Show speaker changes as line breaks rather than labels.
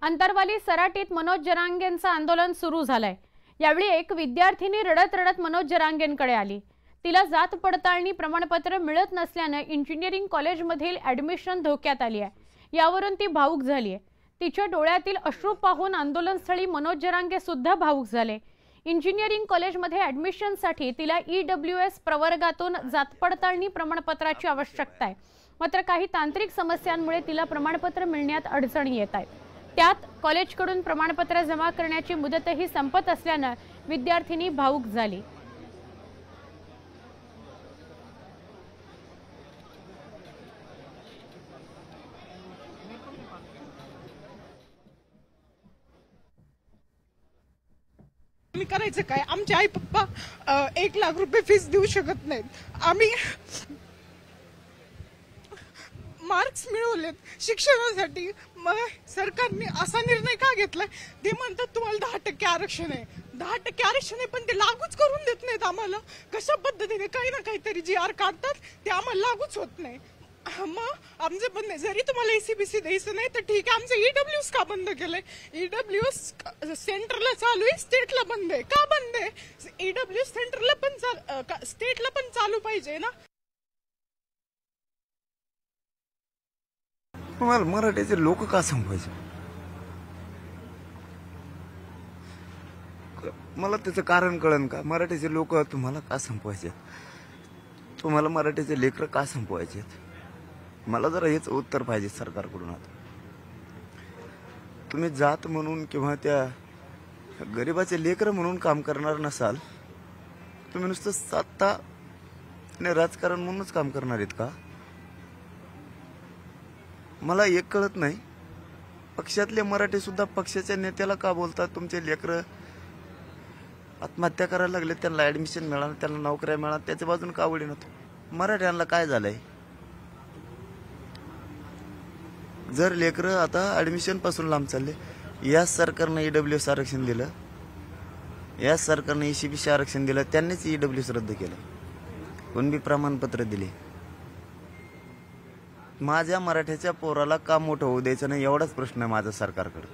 अंतरवाली सराटीत मनोज जरांगेंचं आंदोलन सुरू झालंय। यावेळी एक विद्यार्थिनी रडत रडत मनोज जरांगेंकडे आली। तिला जात पडताळणी प्रमाणपत्र मिळत नसल्याने इंजिनिअरिंग कॉलेजमधील ॲडमिशन धोक्यात आली आहे। यावरून ती भावुक झाली आहे। तिच्या डोळ्यातील अश्रू पाहून आंदोलनस्थळी मनोज जरांगे सुद्धा भावुक झाले। इंजिनिअरिंग कॉलेजमध्ये ॲडमिशनसाठी तिला EWS प्रवर्गातून जात पडताळणी प्रमाणपत्राची आवश्यकता आहे। मात्र काही तांत्रिक समस्यांमुळे तिला प्रमाणपत्र मिळण्यात अडचणी येत आहेत। त्यात कॉलेजकडून प्रमाणपत्र जमा करण्याची मुदतही संपत असल्याने विद्यार्थिनी भावुक झाली।
आम्ही करायचं काय? आमचे आई पप्पा 1 लाख रुपये फीस देऊ शकत नाहीत। आम्ही मार्क्स मिळवलेत शिक्षणासाठी, मग सरकारने असा निर्णय का घेतलाय? ते म्हणतात तुम्हाला 10% आरक्षण आहे, 10% आरक्षण आहे, पण ते लागूच करून देत नाहीत आम्हाला। कशा पद्धतीने काही ना काहीतरी GR काढतात, ते आम्हाला लागूच होत नाही। मग आमचे बंद आहे। जरी तुम्हाला ACBC द्यायचं नाही तर ठीक आहे, आमचं EWS का बंद केलंय? EWS सेंटरला चालू आहे, स्टेटला बंद आहे। का बंद आहे? EWS सेंटरला पण स्टेटला पण चालू पाहिजे ना।
तुम्हाला मराठीचे लोक का संपवायचे? मला त्याचं कारण कळन का? मराठीचे लोक तुम्हाला का संपवायचे? तुम्हाला मराठीचे लेकर का संपवायचे? मला जरा हेच उत्तर पाहिजे सरकारकडून। आता तुम्ही जात म्हणून किंवा त्या गरीबाचे लेकर म्हणून काम करणार नसाल, तुम्ही नुसतं सत्ता आणि राजकारण म्हणूनच काम करणार आहेत का? मला एक कळत नाही, पक्षातले मराठी सुद्धा पक्षाच्या नेत्याला का बोलतात तुमचे लेकर आत्महत्या करायला लागले, त्यांना ऍडमिशन मिळालं, त्यांना नोकऱ्या मिळाल्या, त्याच्या बाजून का वळी नव्हतं? मराठ्यांना काय झालंय? जर लेकर आता ऍडमिशन पासून लांब चालले, या सरकारने EWS आरक्षण दिलं, या सरकारने ACBC आरक्षण दिलं, त्यांनीच EWS रद्द केलं, कुणबी प्रमाणपत्र दिले। माझ्या मराठ्याच्या पोराला का मोठं होऊ द्यायचं नाही, एवढाच प्रश्न आहे माझा सरकारकडे।